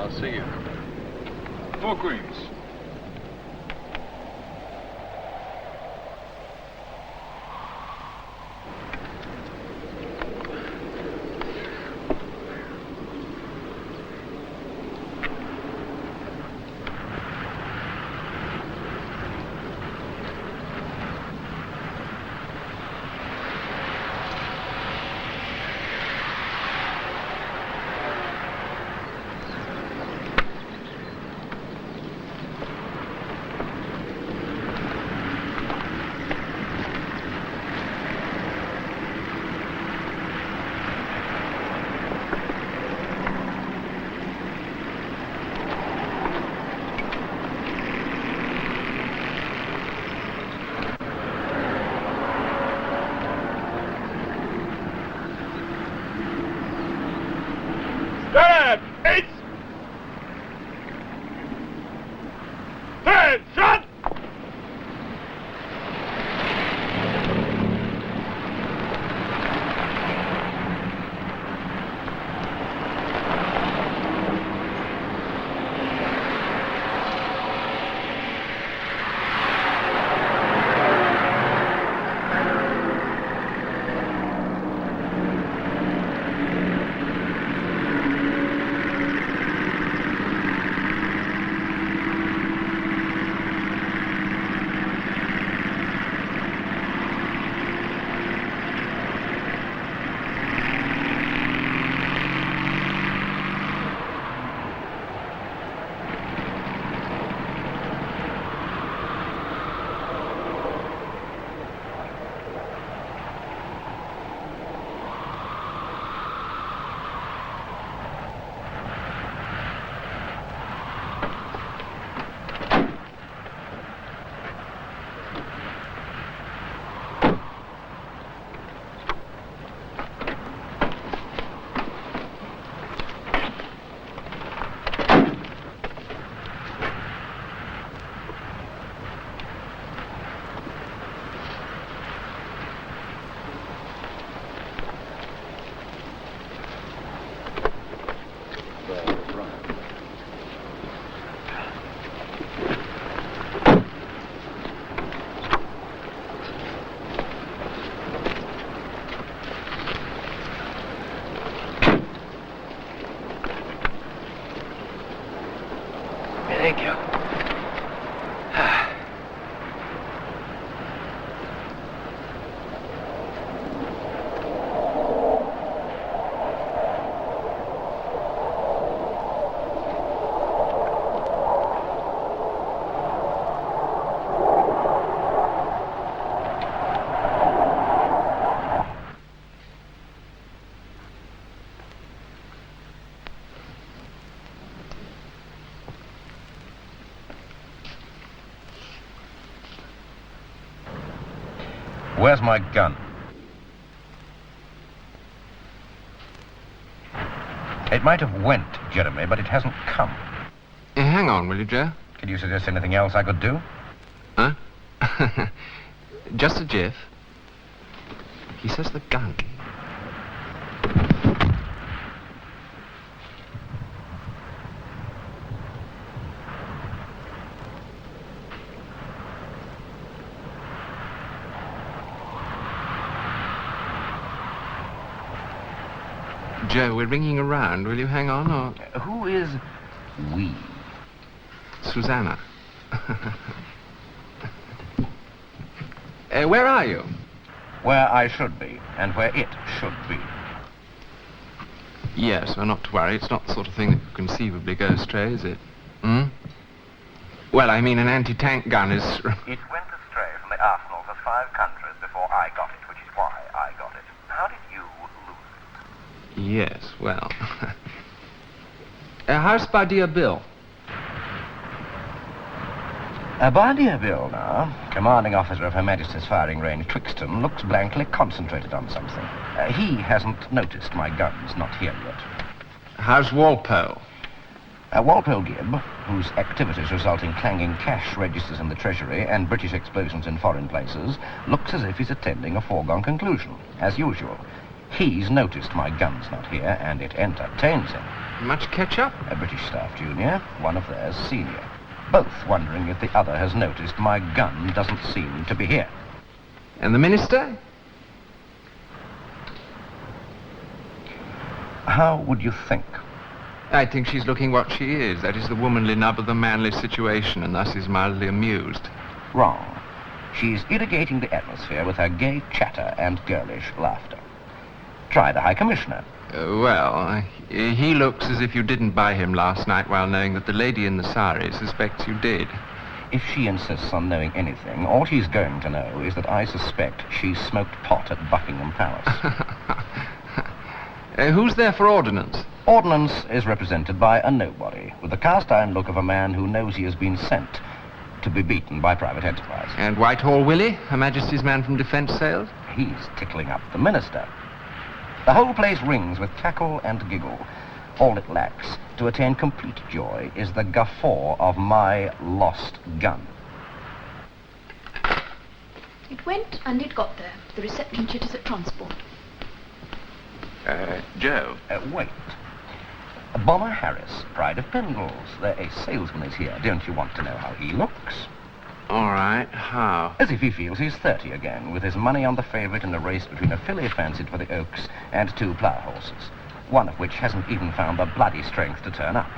I'll see you. 4 queens. Thank you. Where's my gun? It might have went, Jeremy, but it hasn't come. Hang on, will you, Joe? Can you suggest anything else I could do? Huh? Just a jiff. He says the gun. Joe, we're ringing around. Will you hang on, or... Who is we? Susanna. Where are you? Where I should be, and where it should be. Yes, well, not to worry. It's not the sort of thing that could conceivably go astray, is it? Hmm? Well, I mean, an anti-tank gun is... It went astray from the arsenals of 5 countries before I got it, which is why I got it. How did you lose it? Yes, well... how's Bardia Bill? Bardia Bill, now, commanding officer of Her Majesty's firing range, Twixton, looks blankly concentrated on something. He hasn't noticed my guns, not here yet. How's Walpole? Walpole Gibb, whose activities result in clanging cash registers in the Treasury and British explosions in foreign places, looks as if he's attending a foregone conclusion, as usual. He's noticed my gun's not here, and it entertains him. Much ketchup? A British staff junior, one of theirs senior. Both wondering if the other has noticed my gun doesn't seem to be here. And the minister? How would you think? I think she's looking what she is. That is the womanly nub of the manly situation, and thus is mildly amused. Wrong. She's irrigating the atmosphere with her gay chatter and girlish laughter. Try the High Commissioner. Well, he looks as if you didn't buy him last night while knowing that the lady in the sari suspects you did. If she insists on knowing anything, all she's going to know is that I suspect she smoked pot at Buckingham Palace. Who's there for ordnance? Ordnance is represented by a nobody, with the cast-iron look of a man who knows he has been sent to be beaten by private enterprise. And Whitehall Willie, Her Majesty's man from defence sales? He's tickling up the minister. The whole place rings with cackle and giggle. All it lacks to attain complete joy is the guffaw of my lost gun. It went and it got there. The reception chit is at transport. Joe. Wait. Bomber Harris, pride of Pendles. A salesman is here. Don't you want to know how he looks? All right, how? As if he feels he's 30 again, with his money on the favourite in a race between a filly fancied for the Oaks and 2 plough horses, one of which hasn't even found the bloody strength to turn up.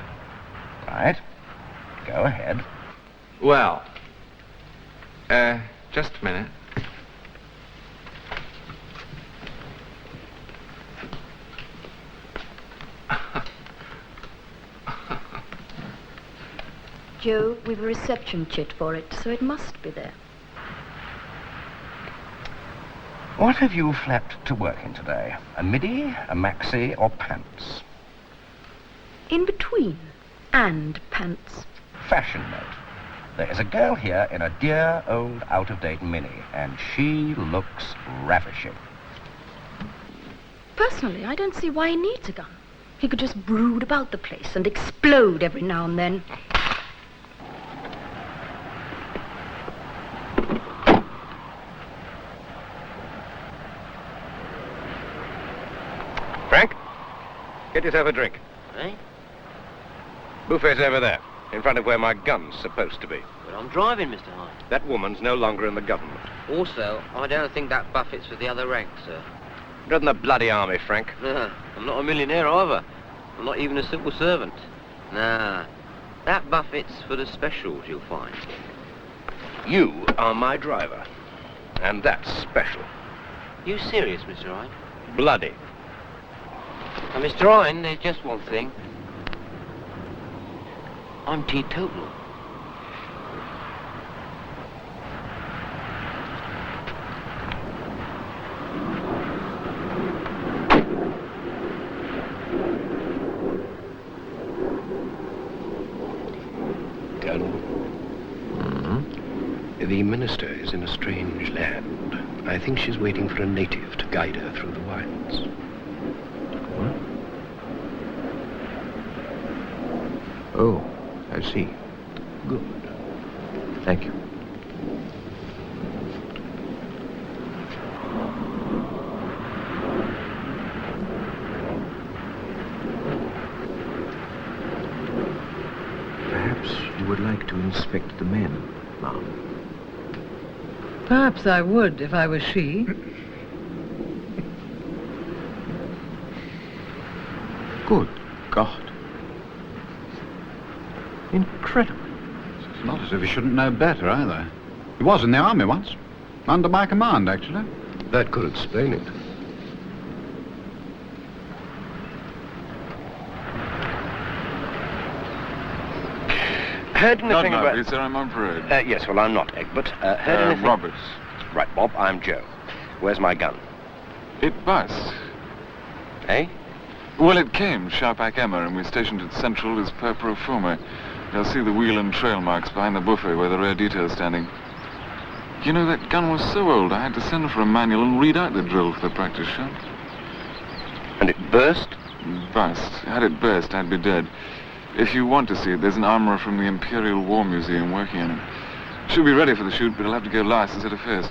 Right. Go ahead. Well, just a minute. Joe, we've a reception chit for it, so it must be there. What have you flapped to work in today? A midi, a maxi, or pants? In between. And pants. Fashion note. There is a girl here in a dear old out-of-date mini, and she looks ravishing. Personally, I don't see why he needs a gun. He could just brood about the place and explode every now and then. Frank, get yourself a drink. Eh? Buffet's over there, in front of where my gun's supposed to be. But I'm driving, Mr. Hine. That woman's no longer in the government. Also, I don't think that buffet's for the other ranks, sir. Not in the bloody army, Frank. I'm not a millionaire either. I'm not even a civil servant. Nah, that buffet's for the specials, you'll find. You are my driver, and that's special. You serious, Mr. Hine? Bloody. Now, Mr. Hine, there's just one thing. I'm teetotal. Colonel, the minister is in a strange land. I think she's waiting for a native to guide her through the wilds. What? Oh, I see. Good. Thank you. Perhaps you would like to inspect the men, ma'am. Perhaps I would if I was she. Good God. Incredible. It's not as if he shouldn't know better, either. He was in the army once. Under my command, actually. That could explain it. Heard Not anything now, about... please, sir. I'm on parade. Yes, well, I'm not Egbert. Heard anything... Roberts. Right, Bob, I'm Joe. Where's my gun? It bust. Eh? Well, it came Sharpak Emma, and we stationed it central as per pro forma. You'll see the wheel and trail marks behind the buffet where the rear detail's standing. You know, that gun was so old, I had to send for a manual and read out the drill for the practice shot. And it burst? Bust. Had it burst, I'd be dead. If you want to see it, there's an armourer from the Imperial War Museum working on it. Should be ready for the shoot, but it'll have to go last instead of first.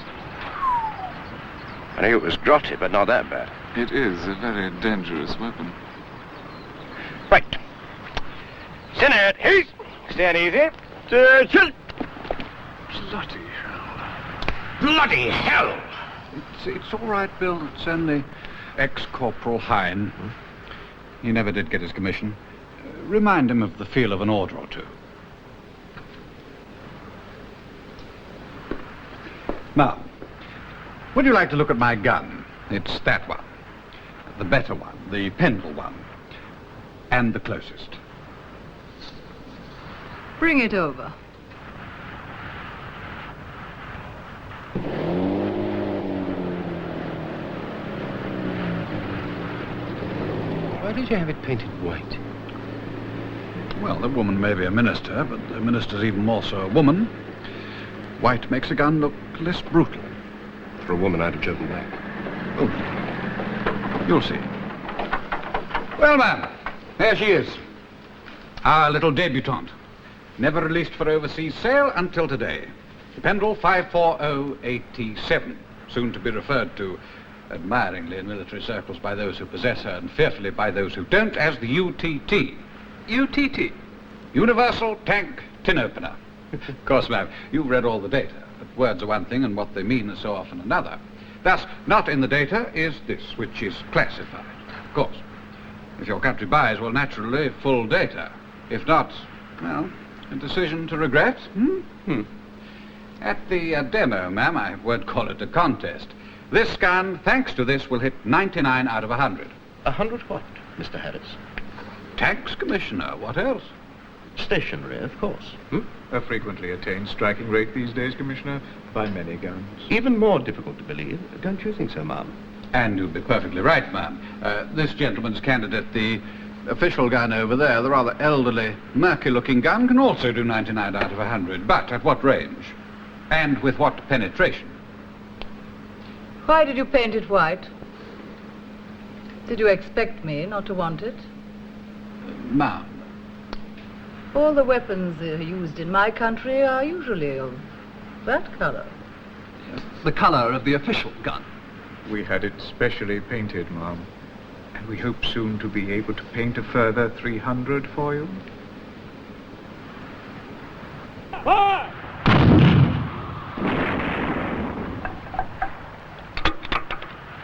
I knew it was grotty, but not that bad. It is a very dangerous weapon. Right. Center, heat. Stand easy. Chill. Bloody hell. Bloody hell! It's all right, Bill. It's only ex-Corporal Hine. He never did get his commission. Remind him of the feel of an order or two. Now, would you like to look at my gun? It's that one. The better one, the Pendle one. And the closest. Bring it over. Why did you have it painted white? Well, the woman may be a minister, but the minister's even more so a woman. White makes a gun look less brutal. For a woman, I'd have chosen black. Oh, you'll see. Well, ma'am, there she is. Our little debutante. Never released for overseas sale until today. Pendle 54087, soon to be referred to admiringly in military circles by those who possess her and fearfully by those who don't as the UTT. UTT? Universal Tank Tin Opener. Of course, ma'am, you've read all the data, but words are one thing and what they mean is so often another. Thus, not in the data is this, which is classified. Of course, if your country buys, well, naturally, full data. If not, well, a decision to regret. At the demo, ma'am, I won't call it a contest. This gun, thanks to this, will hit 99 out of 100. 100 what, Mr. Harris? Tanks, Commissioner. What else? Stationary, of course. A frequently attained striking rate these days, Commissioner, by many guns. Even more difficult to believe, don't you think so, ma'am? And you'd be perfectly right, ma'am. This gentleman's candidate, the official gun over there, the rather elderly, murky-looking gun, can also do 99 out of 100. But at what range? And with what penetration? Why did you paint it white? Did you expect me not to want it? Ma'am. All the weapons used in my country are usually of that color. The color of the official gun. We had it specially painted, ma'am. And we hope soon to be able to paint a further 300 for you. Fire!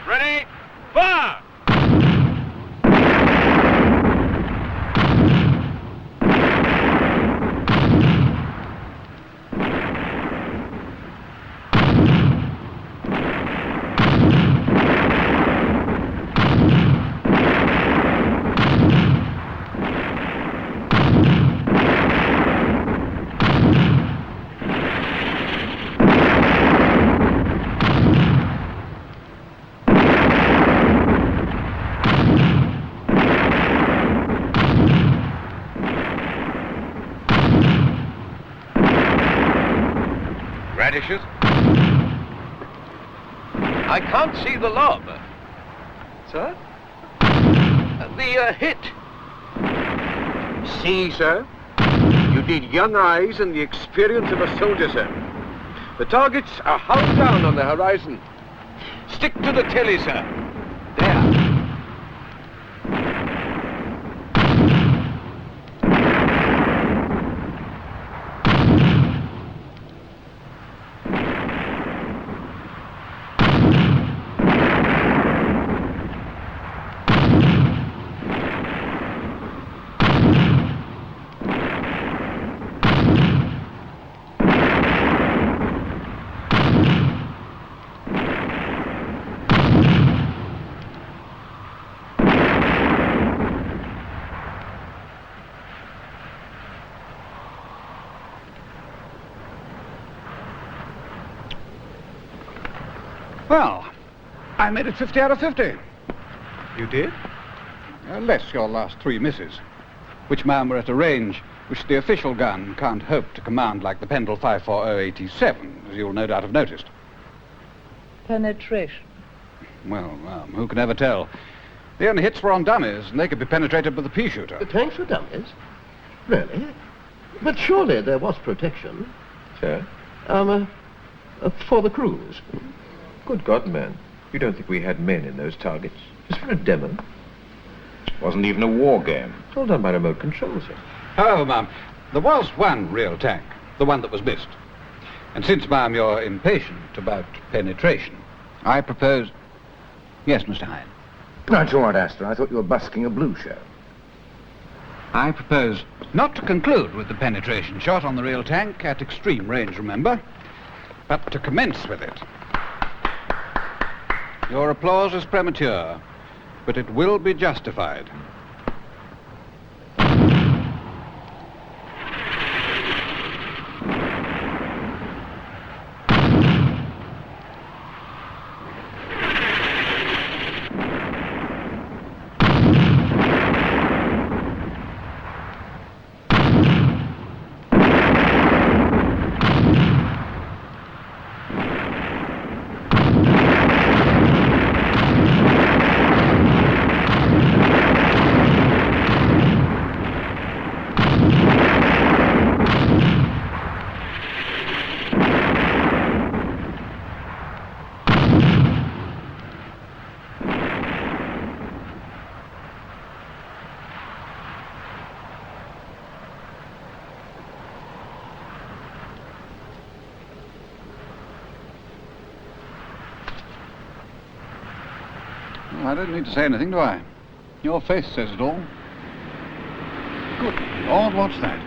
Ready? Fire! Radishes? I can't see the lob. Sir? The hit. See, sir? You need young eyes and the experience of a soldier, sir. The targets are hull down on the horizon. Stick to the telly, sir. There. Well, I made it 50 out of 50. You did? Less your last 3 misses, which, ma'am, were at a range which the official gun can't hope to command like the Pendle 54087, as you'll no doubt have noticed. Penetration. Well, who can ever tell? The only hits were on dummies, and they could be penetrated with a pea shooter. The tanks were dummies? Really? But surely there was protection. Sir? For the crews. Good God, man. You don't think we had men in those targets? Just for a demo. Wasn't even a war game. It's all done by remote control, sir. However, ma'am, there was one real tank, the one that was missed. And since, ma'am, you're impatient about penetration, I propose... Yes, Mr. Hine. No, it's all right, Astor. I thought you were busking a blue show. I propose not to conclude with the penetration shot on the real tank at extreme range, remember, but to commence with it. Your applause is premature, but it will be justified. I don't need to say anything, do I? Your face says it all. Good Lord, what's that?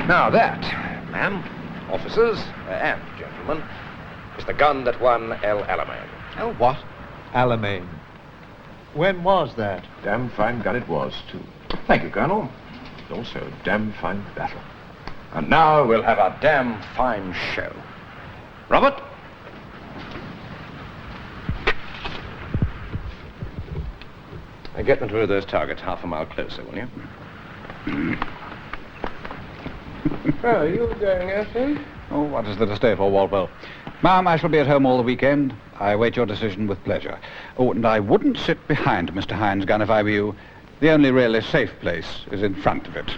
Now that, ma'am, officers, and gentlemen, is the gun that won El Alamein. Oh, what? Alamein. When was that? Damn fine gun it was, too. Thank you, Colonel. Also a damn fine battle. And now we'll have a damn fine show. Robert? Get them to those targets half a mile closer, will you? Are you going out, eh? Oh, what is there to stay for, Walpole? Ma'am, I shall be at home all the weekend. I await your decision with pleasure. Oh, and I wouldn't sit behind Mr. Hine's gun if I were you. The only really safe place is in front of it.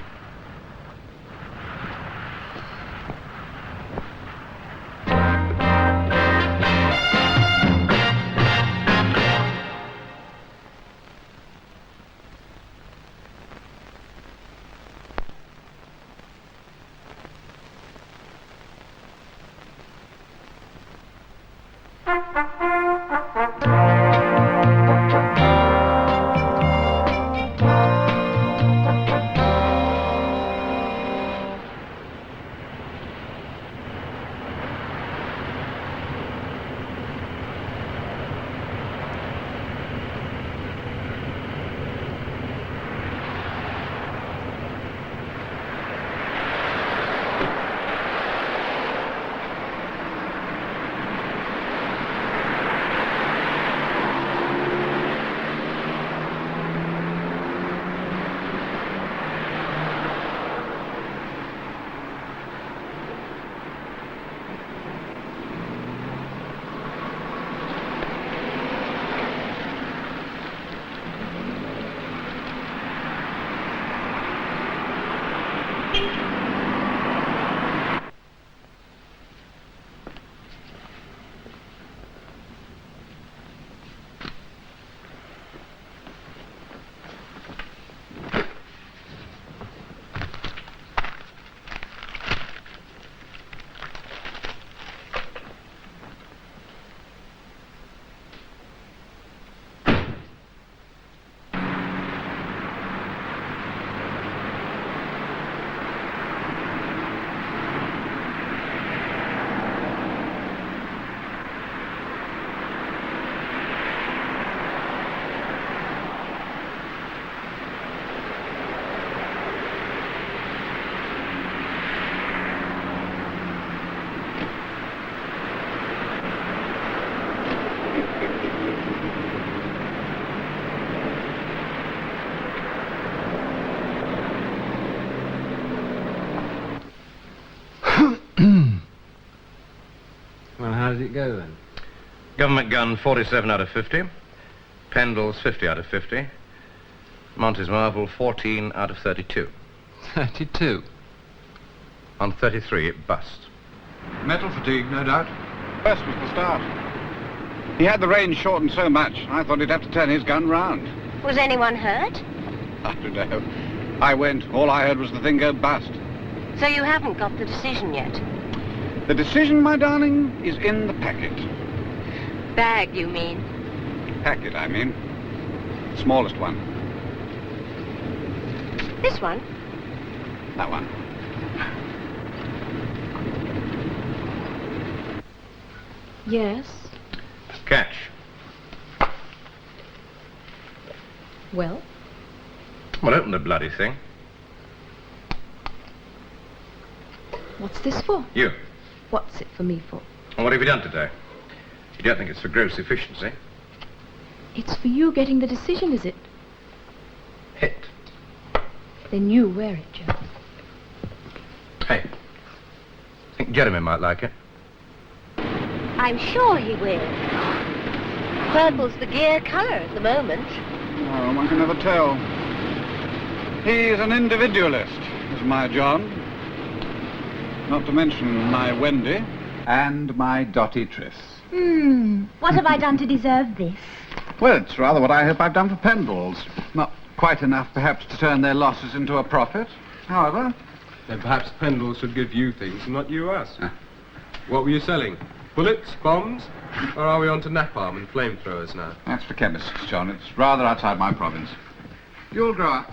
Well, how did it go then? Government gun 47 out of 50. Pendles 50 out of 50. Monty's Marvel 14 out of 32. 32. On 33, it busts. Metal fatigue, no doubt. First was the start. He had the range shortened so much, I thought he'd have to turn his gun round. Was anyone hurt? I don't know. I went. All I heard was the thing go bust. So you haven't got the decision yet? The decision, my darling, is in the packet. Bag, you mean? Packet, I mean. Smallest one. This one? That one. Yes. Catch. Well? Well, open the bloody thing. What's this for? You. What's it for me for? And what have you done today? You don't think it's for gross efficiency? It's for you getting the decision, is it? Hit. Then you wear it, Joe. Hey. Think Jeremy might like it. I'm sure he will. Purple's the gear colour at the moment. Oh, one can never tell. He's an individualist, is my John. Not to mention my Wendy and my Dottie Triss. What have I done to deserve this? Well, it's rather what I hope I've done for Pendles. Not quite enough, perhaps, to turn their losses into a profit. However... Then perhaps Pendle should give you things and not you us. What were you selling? Bullets, bombs? Or are we on to napalm and flamethrowers now? That's for chemists, John. It's rather outside my province. You'll grow up.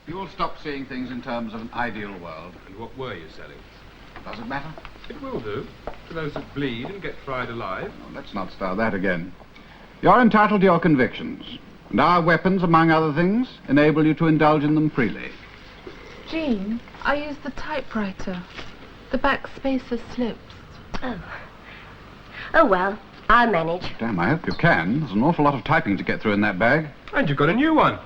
You'll stop seeing things in terms of an ideal world. And what were you selling? Does it matter? It will do. For those that bleed and get fried alive. Oh, let's not start that again. You're entitled to your convictions. And our weapons, among other things, enable you to indulge in them freely. Jean, I used the typewriter. The back spacer slips. Oh, well, I'll manage. Damn, I hope you can. There's an awful lot of typing to get through in that bag. And you've got a new one.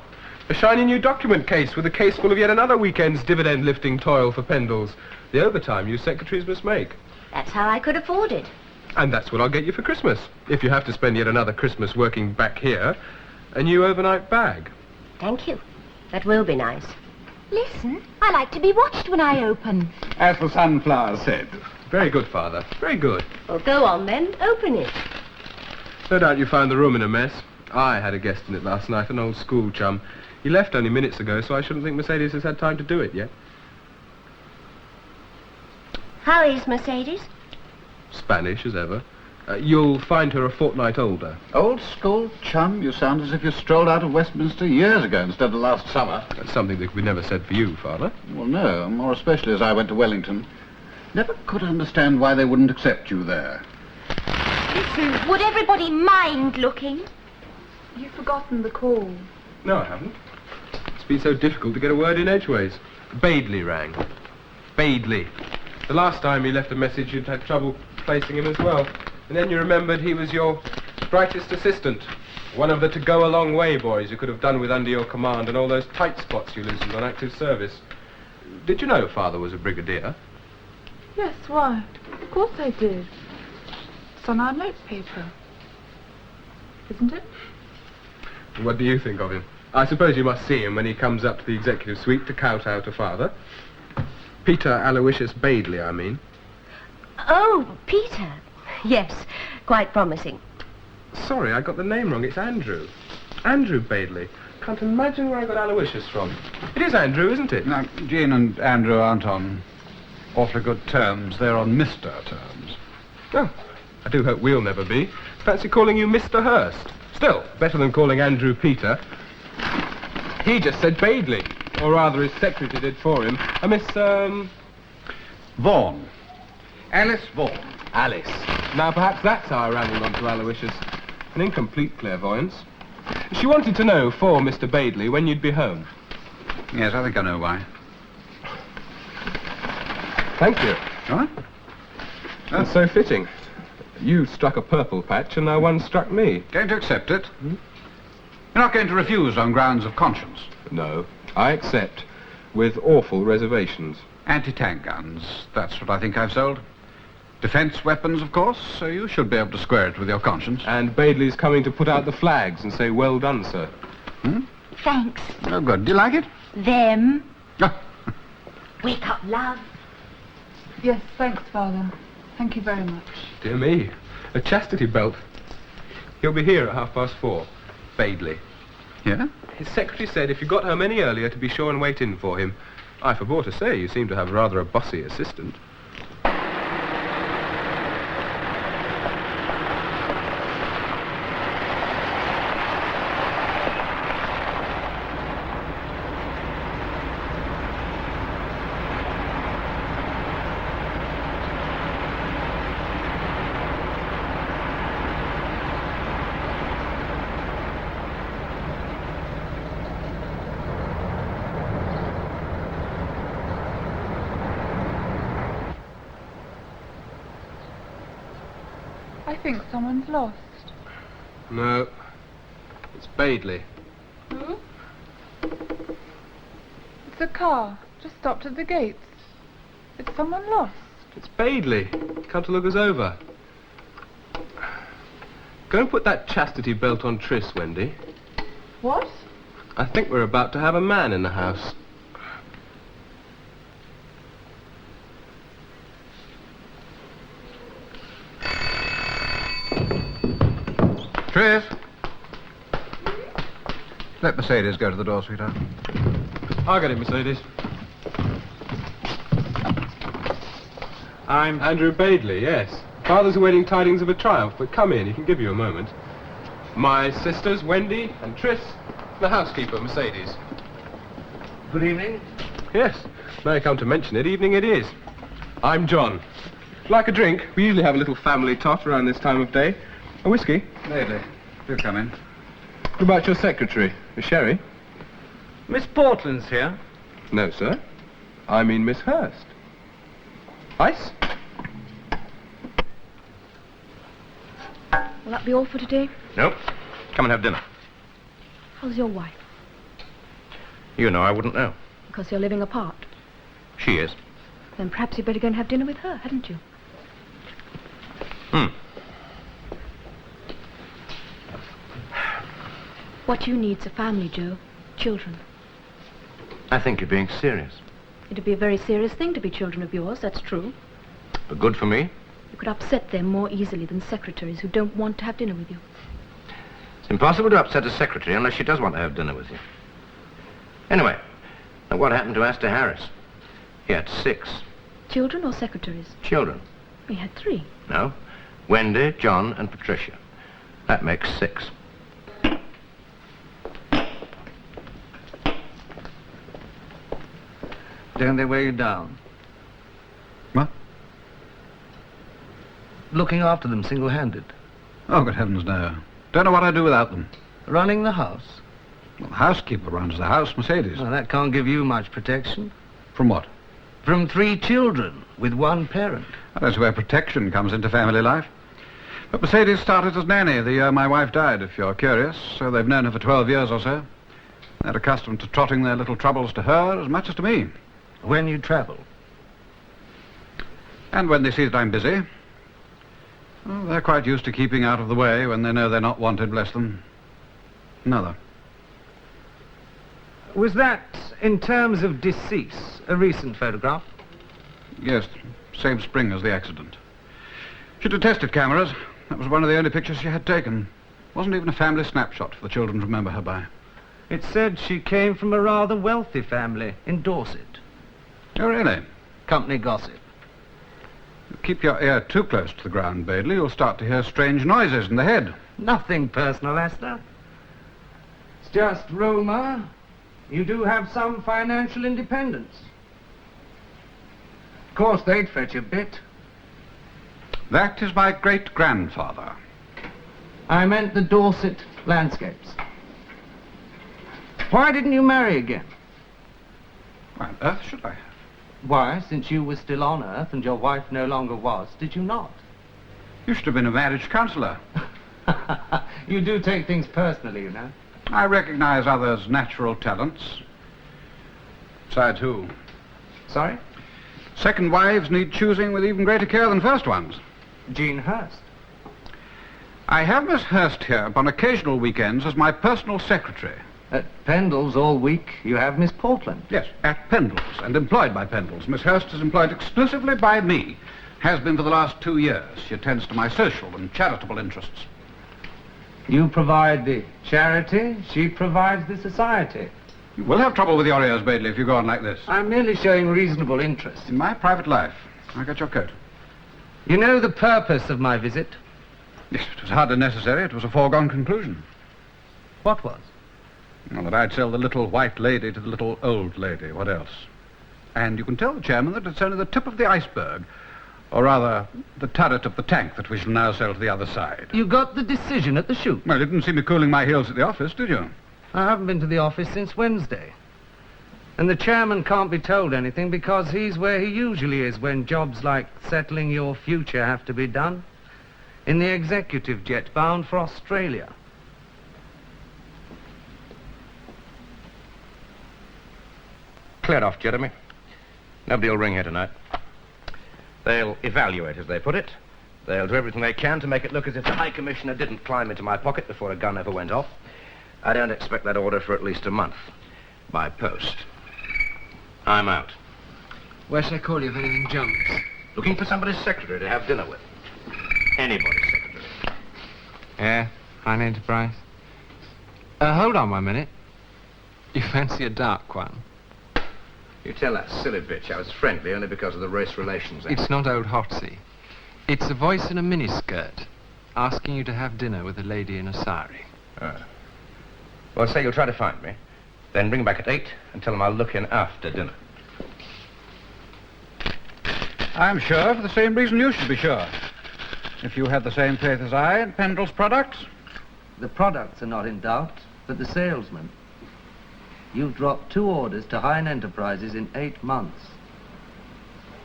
A shiny new document case with a case full of yet another weekend's dividend-lifting toil for Pendles. The overtime you secretaries must make. That's how I could afford it. And that's what I'll get you for Christmas. If you have to spend yet another Christmas working back here, a new overnight bag. Thank you. That will be nice. Listen, I like to be watched when I open. As the sunflower said. Very good, Father. Very good. Well, go on then. Open it. No doubt you found the room in a mess. I had a guest in it last night, an old school chum. He left only minutes ago, so I shouldn't think Mercedes has had time to do it yet. How is Mercedes? Spanish, as ever. You'll find her a fortnight older. Old school chum? You sound as if you strolled out of Westminster years ago instead of last summer. That's something that could be never said for you, Father. Well, no, more especially as I went to Wellington. Never could understand why they wouldn't accept you there. Listen, would everybody mind looking? You've forgotten the call. No, I haven't. It's been so difficult to get a word in edgeways. Badeley rang. Badeley. The last time he left a message, you'd had trouble placing him as well. And then you remembered he was your brightest assistant. One of the to-go-a-long-way boys you could have done with under your command and all those tight spots you loosened on active service. Did you know Father was a brigadier? Yes, why? Of course I did. It's on our notepaper. Isn't it? What do you think of him? I suppose you must see him when he comes up to the executive suite to kowtow to Father. Peter Aloysius Badeley, I mean. Oh, Peter. Yes, quite promising. Sorry, I got the name wrong. It's Andrew. Andrew Badeley. Can't imagine where I got Aloysius from. It is Andrew, isn't it? Now, Jean and Andrew aren't on awfully good terms. They're on Mr. terms. Oh, I do hope we'll never be. Fancy calling you Mr. Hurst. Still, better than calling Andrew Peter. He just said Badeley. Or rather, his secretary did for him. A Miss, Vaughan. Alice Vaughan. Alice. Now, perhaps that's how I rambled on to Aloysius. An incomplete clairvoyance. She wanted to know, for Mr. Badeley, when you'd be home. Yes, I think I know why. Thank you. What? That's so fitting. You struck a purple patch, and now one struck me. Going to accept it? You're not going to refuse on grounds of conscience? No, I accept, with awful reservations. Anti-tank guns, that's what I think I've sold. Defense weapons, of course, so you should be able to square it with your conscience. And Badeley's coming to put out the flags and say, well done, sir. Thanks. Oh, good. Do you like it? Them. Wake up, love. Yes, thanks, Father. Thank you very much. Dear me, a chastity belt. He'll be here at 4:30. Badley. Yeah? His secretary said if you got home any earlier to be sure and wait in for him. I forbore to say you seem to have rather a bossy assistant. I think someone's lost. No, it's Badley. Who? It's a car. Just stopped at the gates. It's someone lost. It's Badley. Come to look us over. Go and put that chastity belt on Tris, Wendy. What? I think we're about to have a man in the house. Tris? Let Mercedes go to the door, sweetheart. I'll get it, Mercedes. I'm Andrew Badley, yes. Father's awaiting tidings of a triumph, but come in, he can give you a moment. My sisters, Wendy and Tris, the housekeeper, Mercedes. Good evening. Yes, may I come to mention it, evening it is. I'm John. Like a drink? We usually have a little family tot around this time of day. A whiskey? Badley, do come in. What about your secretary, Miss Sherry? Miss Portland's here. No, sir. I mean Miss Hurst. Ice? Will that be all for today? Nope. Come and have dinner. How's your wife? You know I wouldn't know. Because you're living apart. She is. Then perhaps you'd better go and have dinner with her, hadn't you? What you need's a family, Joe. Children. I think you're being serious. It'd be a very serious thing to be children of yours, that's true. But good for me. You could upset them more easily than secretaries who don't want to have dinner with you. It's impossible to upset a secretary unless she does want to have dinner with you. Anyway, now what happened to Astor Harris? He had 6. Children or secretaries? Children. He had 3. No. Wendy, John, and Patricia. That makes 6. Don't they wear you down? What? Looking after them single-handed. Oh, good heavens, no. Don't know what I'd do without them. Running the house. Well, the housekeeper runs the house, Mercedes. Well, that can't give you much protection. From what? From 3 children with 1 parent. Well, that's where protection comes into family life. But Mercedes started as nanny the year my wife died, if you're curious. So they've known her for 12 years or so. They're accustomed to trotting their little troubles to her as much as to me. When you travel? And when they see that I'm busy. Well, they're quite used to keeping out of the way when they know they're not wanted, bless them. Another. Was that, in terms of decease, a recent photograph? Yes, same spring as the accident. She detested cameras. That was one of the only pictures she had taken. Wasn't even a family snapshot for the children to remember her by. It said she came from a rather wealthy family in Dorset. Oh, really? Company gossip. Keep your ear too close to the ground, Badley. You'll start to hear strange noises in the head. Nothing personal, Astor. It's just rumour. You do have some financial independence. Of course, they'd fetch a bit. That is my great-grandfather. I meant the Dorset landscapes. Why didn't you marry again? Why on earth should I? Why, since you were still on Earth and your wife no longer was, did you not? You should have been a marriage counselor. You do take things personally, you know. I recognize others' natural talents. Besides who? Sorry? Second wives need choosing with even greater care than first ones. Jean Hurst. I have Miss Hurst here upon occasional weekends as my personal secretary. At Pendle's all week, you have Miss Portland. Yes, at Pendle's, and employed by Pendle's. Miss Hurst is employed exclusively by me. Has been for the last 2 years. She attends to my social and charitable interests. You provide the charity, she provides the society. You will have trouble with your ears, Badley, if you go on like this. I'm merely showing reasonable interest. In my private life. I got your coat. You know the purpose of my visit? Yes, it was hardly necessary. It was a foregone conclusion. What was? Well, that I'd sell the little white lady to the little old lady. What else? And you can tell the chairman that it's only the tip of the iceberg. Or rather, the turret of the tank that we shall now sell to the other side. You got the decision at the shoot? Well, you didn't see me cooling my heels at the office, did you? I haven't been to the office since Wednesday. And the chairman can't be told anything because he's where he usually is when jobs like settling your future have to be done. In the executive jet bound for Australia. Cleared off, Jeremy. Nobody will ring here tonight. They'll evaluate, as they put it. They'll do everything they can to make it look as if the High Commissioner didn't climb into my pocket before a gun ever went off. I don't expect that order for at least a month. By post. I'm out. Where shall I call you if anything jumps? Looking for somebody's secretary to have dinner with. Anybody's secretary. Yeah, Hine Enterprise. Hold on 1 minute. You fancy a dark one? You tell that silly bitch I was friendly only because of the race relations. It's not old Hotsy. It's a voice in a miniskirt asking you to have dinner with a lady in a sari. Well, say you'll try to find me. Then ring back at 8 and tell them I'll look in after dinner. I'm sure for the same reason you should be sure. If you have the same faith as I in Pendle's products. The products are not in doubt, but the salesman. You've dropped 2 orders to Hine Enterprises in 8 months.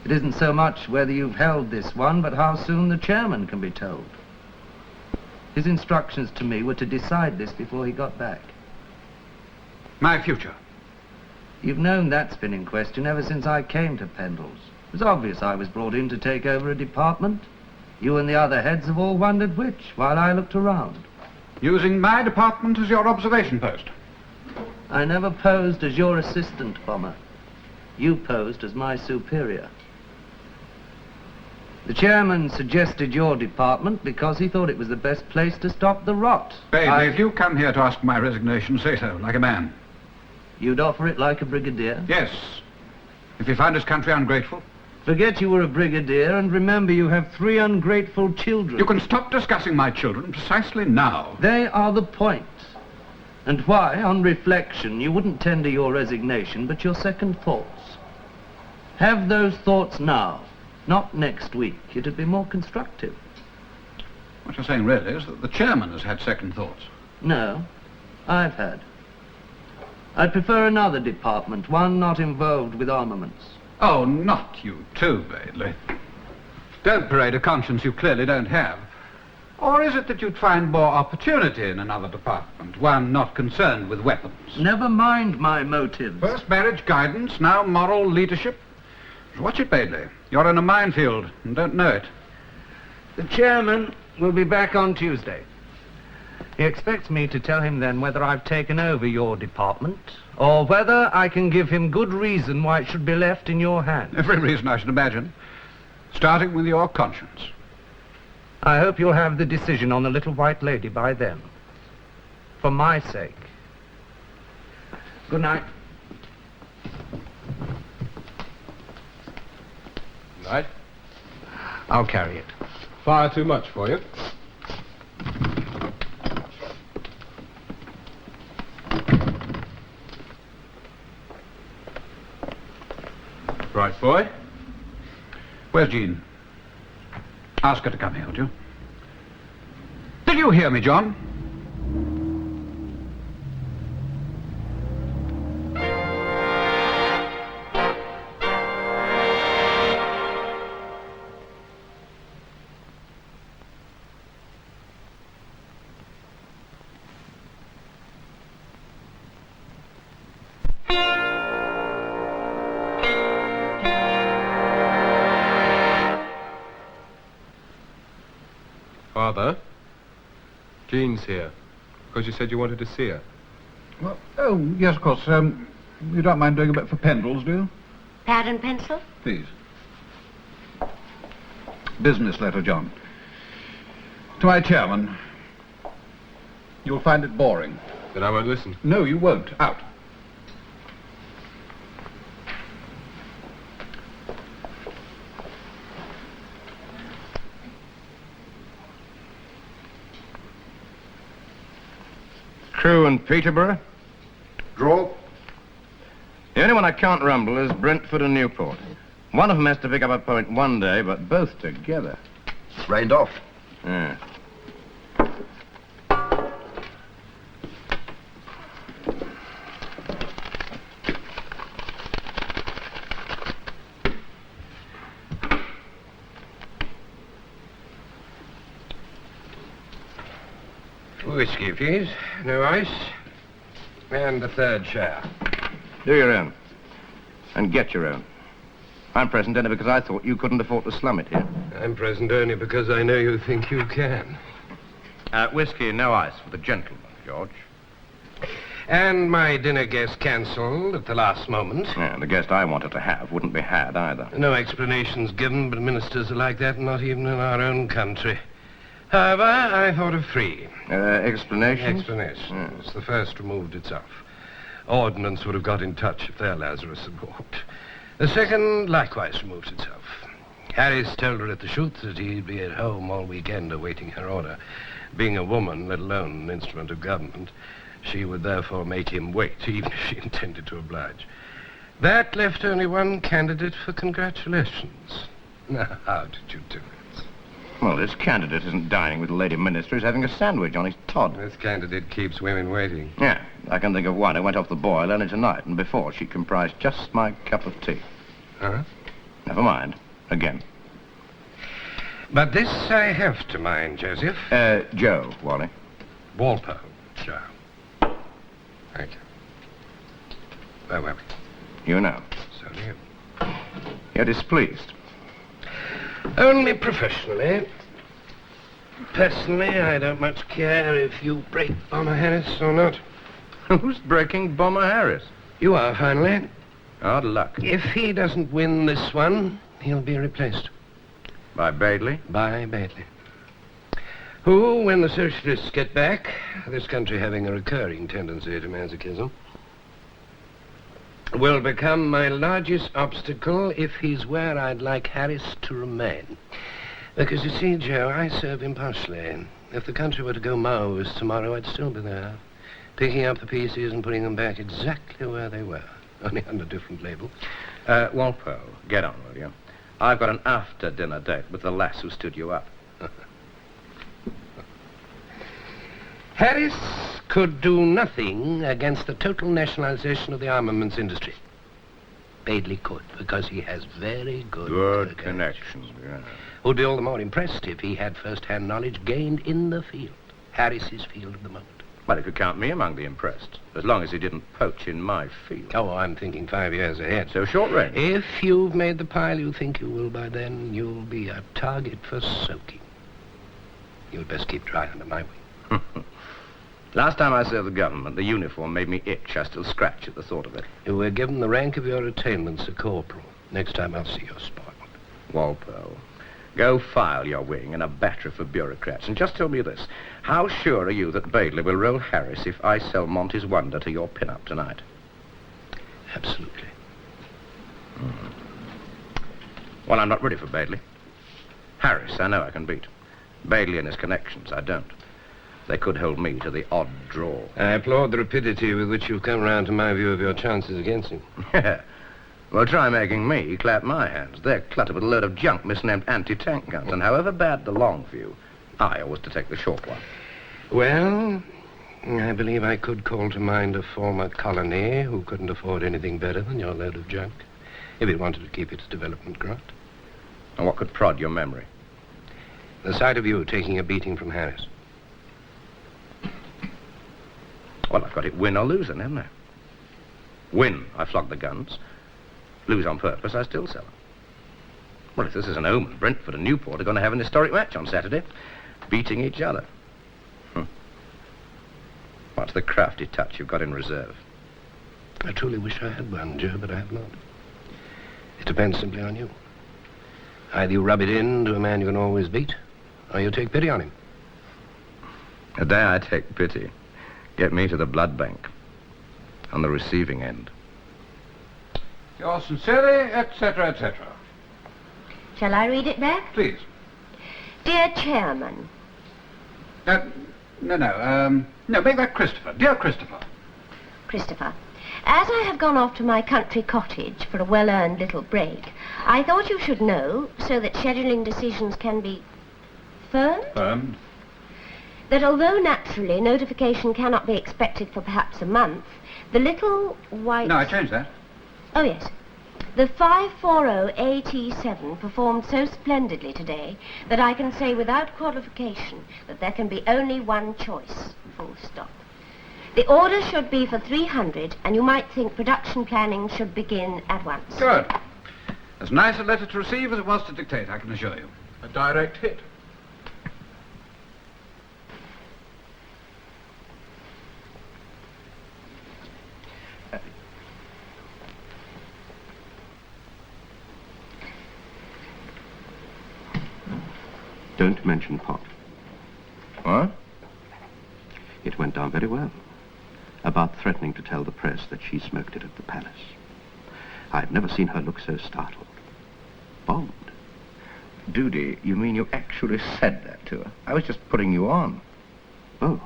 It isn't so much whether you've held this one, but how soon the chairman can be told. His instructions to me were to decide this before he got back. My future. You've known that's been in question ever since I came to Pendle's. It was obvious I was brought in to take over a department. You and the other heads have all wondered which, while I looked around. Using my department as your observation post. I never posed as your assistant, Bomber. You posed as my superior. The chairman suggested your department because he thought it was the best place to stop the rot. Bailey, if you come here to ask my resignation, say so, like a man. You'd offer it like a brigadier? Yes. If you found this country ungrateful. Forget you were a brigadier and remember you have 3 ungrateful children. You can stop discussing my children precisely now. They are the point. And why, on reflection, you wouldn't tender your resignation, but your second thoughts. Have those thoughts now, not next week. It'd be more constructive. What you're saying really is that the chairman has had second thoughts. No, I've had. I'd prefer another department, one not involved with armaments. Oh, not you too, Badley. Don't parade a conscience you clearly don't have. Or is it that you'd find more opportunity in another department, one not concerned with weapons? Never mind my motives. First marriage guidance, now moral leadership. Watch it, Badley. You're in a minefield and don't know it. The chairman will be back on Tuesday. He expects me to tell him then whether I've taken over your department or whether I can give him good reason why it should be left in your hands. Every reason, I should imagine. Starting with your conscience. I hope you'll have the decision on the little white lady by then. For my sake. Good night. Night. I'll carry it. Fire too much for you? Right, boy. Where's Jean? Ask her to come here, would you? Did you hear me, John? Father, Jean's here, because you said you wanted to see her. Well, oh, yes, of course. You don't mind doing a bit for Pendles, do you? Pad and pencil? Please. Business letter, John. To my chairman. You'll find it boring. Then I won't listen. No, you won't. Out. Crew in Peterborough? Draw. The only one I can't rumble is Brentford and Newport. One of them has to pick up a point one day, but both together. Rained off. Yeah. Whiskey, please. No ice. And the third share. Do your own. And get your own. I'm present only because I thought you couldn't afford to slum it here. I'm present only because I know you think you can. Whiskey, no ice for the gentleman, George. And my dinner guest cancelled at the last moment. Yeah, the guest I wanted to have wouldn't be had either. No explanations given, but ministers are like that, not even in our own country. However, I thought of three. Explanations? Explanations. The first removed itself. Ordnance would have got in touch if their Lazarus had walked. The second likewise removed itself. Harris told her at the shoot that he'd be at home all weekend awaiting her order. Being a woman, let alone an instrument of government, she would therefore make him wait, even if she intended to oblige. That left only one candidate for congratulations. Now, how did you do it? Well, this candidate isn't dining with the lady minister. He's having a sandwich on his Todd. This candidate keeps women waiting. Yeah, I can think of one who went off the boil only tonight, and before she comprised just my cup of tea. Huh? Never mind. Again. But this I have to mind, Joseph. Joe, Wally. Walpole, Joe. Thank you. Where were we? You know. So do you. You're displeased. Only professionally. Personally, I don't much care if you break Bomber Harris or not. Who's breaking Bomber Harris? You are, finally. Hard luck. If he doesn't win this one, he'll be replaced. By Badley? By Badley. Who, when the socialists get back, this country having a recurring tendency to masochism, will become my largest obstacle if he's where I'd like Harris to remain. Because, you see, Joe, I serve impartially. If the country were to go Maoist tomorrow, I'd still be there, picking up the pieces and putting them back exactly where they were, only under different labels. Walpole, get on, will you? I've got an after-dinner date with the lass who stood you up. Harris could do nothing against the total nationalization of the armaments industry. Badley could, because he has very good connections. Yeah. Would be all the more impressed if he had first-hand knowledge gained in the field. Harris's field at the moment. Well, if you count me among the impressed, as long as he didn't poach in my field. Oh, I'm thinking 5 years ahead. So short range. If you've made the pile you think you will by then, you'll be a target for soaking. You'd best keep dry under my wing. Last time I served the government, the uniform made me itch. I still scratch at the thought of it. You were given the rank of your attainments a corporal. Next time I'll see you're spoiled. Walpole, go file your wing in a battery for bureaucrats. And just tell me this. How sure are you that Badley will roll Harris if I sell Monty's Wonder to your pin-up tonight? Absolutely. Well, I'm not ready for Badley. Harris, I know I can beat. Badley and his connections, I don't. They could hold me to the odd draw. I applaud the rapidity with which you've come round to my view of your chances against him. Yeah. Well, try making me clap my hands. They're cluttered with a load of junk misnamed anti-tank guns, and however bad the long view, I always to take the short one. Well, I believe I could call to mind a former colony who couldn't afford anything better than your load of junk, if it wanted to keep its development grant. And what could prod your memory? The sight of you taking a beating from Harris. Well, I've got it win or lose, then, haven't I? Win, I flog the guns. Lose on purpose, I still sell them. Well, if this is an omen, Brentford and Newport are going to have an historic match on Saturday, beating each other. What's the crafty touch you've got in reserve? I truly wish I had one, Joe, but I have not. It depends simply on you. Either you rub it in to a man you can always beat, or you take pity on him. The day I take pity, get me to the blood bank. On the receiving end. Yours sincerely, etc., etc. Shall I read it back? Please. Dear Chairman. No, make that Christopher. Dear Christopher. Christopher, as I have gone off to my country cottage for a well-earned little break, I thought you should know, so that scheduling decisions can be firmed, that although naturally notification cannot be expected for perhaps a month, the little white... No, I changed that. Oh, yes. The 540AT7 performed so splendidly today that I can say without qualification that there can be only one choice, full stop. The order should be for 300, and you might think production planning should begin at once. Good. As nice a letter to receive as it was to dictate, I can assure you. A direct hit. Don't mention pot. What? It went down very well. About threatening to tell the press that she smoked it at the palace. I've never seen her look so startled. Bold. Doody, you mean you actually said that to her? I was just putting you on. Oh.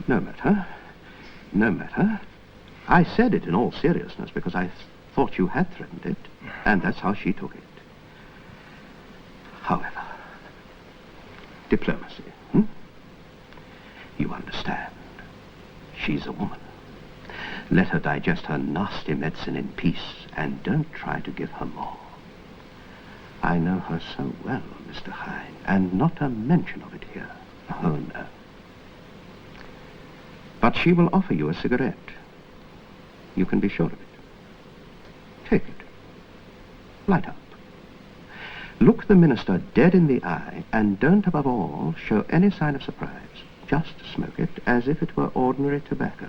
No matter. No matter. I said it in all seriousness because I thought you had threatened it, and that's how she took it. However, diplomacy, You understand. She's a woman. Let her digest her nasty medicine in peace, and don't try to give her more. I know her so well, Mr. Hine, and not a mention of it here. Oh, no. But she will offer you a cigarette. You can be sure of it. Take it. Light up. Look the minister dead in the eye, and don't, above all, show any sign of surprise. Just smoke it as if it were ordinary tobacco.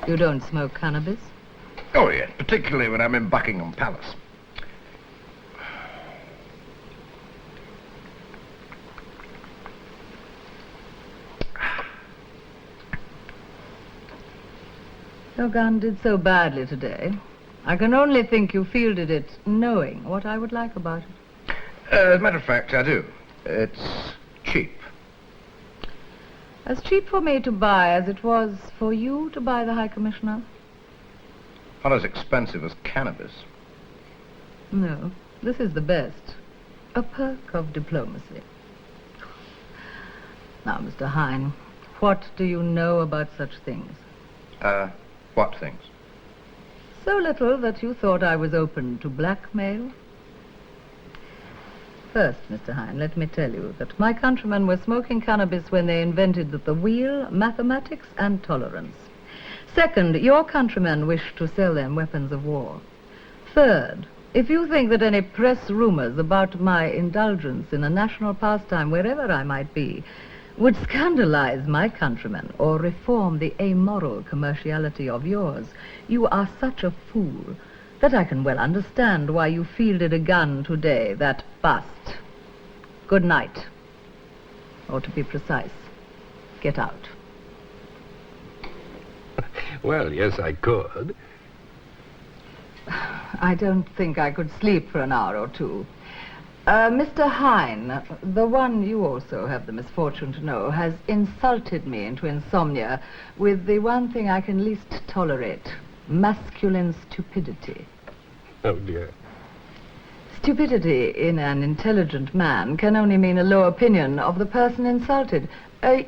You don't smoke cannabis? Oh, yes, particularly when I'm in Buckingham Palace. Your gun did so badly today. I can only think you fielded it knowing what I would like about it. As a matter of fact, I do. It's cheap. As cheap for me to buy as it was for you to buy the High Commissioner? Not as expensive as cannabis. No, this is the best. A perk of diplomacy. Now, Mr. Hine, what do you know about such things? What things? So little that you thought I was open to blackmail? First, Mr. Hine, let me tell you that my countrymen were smoking cannabis when they invented the wheel, mathematics, and tolerance. Second, your countrymen wish to sell them weapons of war. Third, if you think that any press rumors about my indulgence in a national pastime, wherever I might be, would scandalize my countrymen or reform the amoral commerciality of yours, you are such a fool that I can well understand why you fielded a gun today that bust. Good night. Or to be precise, get out. Well, yes, I could. I don't think I could sleep for an hour or two. Mr. Hine, the one you also have the misfortune to know, has insulted me into insomnia with the one thing I can least tolerate, masculine stupidity. Oh, dear. Stupidity in an intelligent man can only mean a low opinion of the person insulted.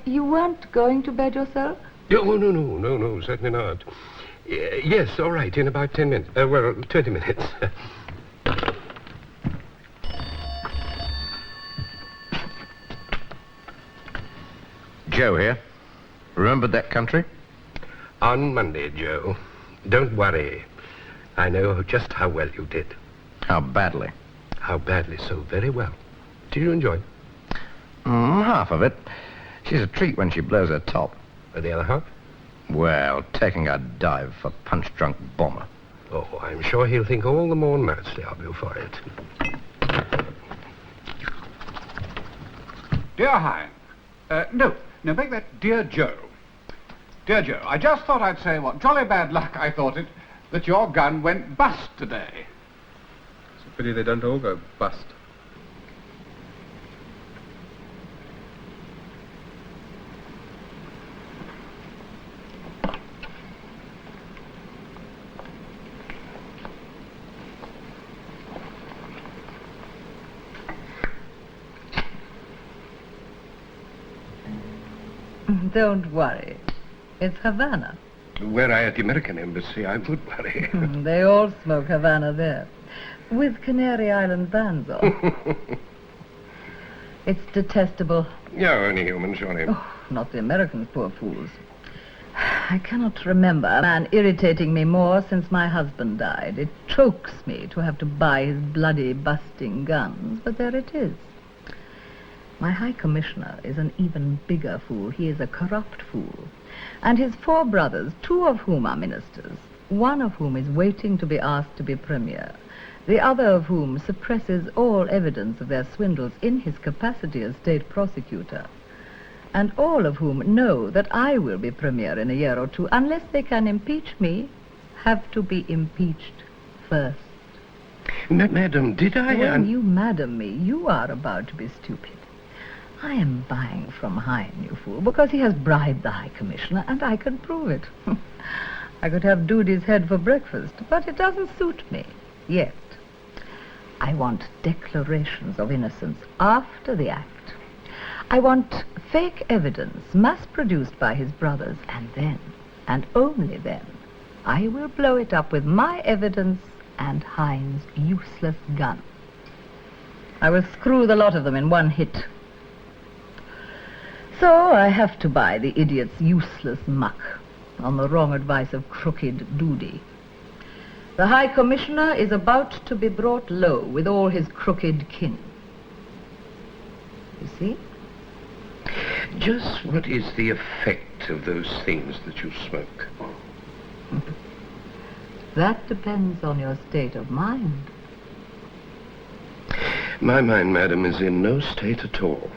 You weren't going to bed yourself? Oh, no, certainly not. Yes, all right, in about 10 minutes. 20 minutes. Joe here. Remembered that country? On Monday, Joe. Don't worry. I know just how well you did. How badly? How badly so very well. Did you enjoy it? Half of it. She's a treat when she blows her top. The other half? Well, taking a dive for punch-drunk bomber. Oh, I'm sure he'll think all the more nicely of you for it. Dear Hine. No, make that Dear Joe. Dear Joe, I just thought I'd say what jolly bad luck I thought it that your gun went bust today. It's a pity they don't all go bust. Don't worry. It's Havana. Were I at the American Embassy, I would worry. They all smoke Havana there. With Canary Island bands on. It's detestable. You're only human, surely. Oh, not the Americans, poor fools. I cannot remember a man irritating me more since my husband died. It chokes me to have to buy his bloody, busting guns, but there it is. My High Commissioner is an even bigger fool. He is a corrupt fool. And his 4 brothers, 2 of whom are ministers, one of whom is waiting to be asked to be premier, the other of whom suppresses all evidence of their swindles in his capacity as state prosecutor, and all of whom know that I will be premier in a year or 2, unless they can impeach me, have to be impeached first. Madam, did I... When you madam me, you are about to be stupid. I am buying from Hine, you fool, because he has bribed the High Commissioner, and I can prove it. I could have Doodie's head for breakfast, but it doesn't suit me, yet. I want declarations of innocence after the act. I want fake evidence mass-produced by his brothers, and then, and only then, I will blow it up with my evidence and Hine's useless gun. I will screw the lot of them in one hit. So I have to buy the idiot's useless muck on the wrong advice of crooked Doodie. The High Commissioner is about to be brought low with all his crooked kin. You see? Just what is the effect of those things that you smoke? That depends on your state of mind. My mind, madam, is in no state at all.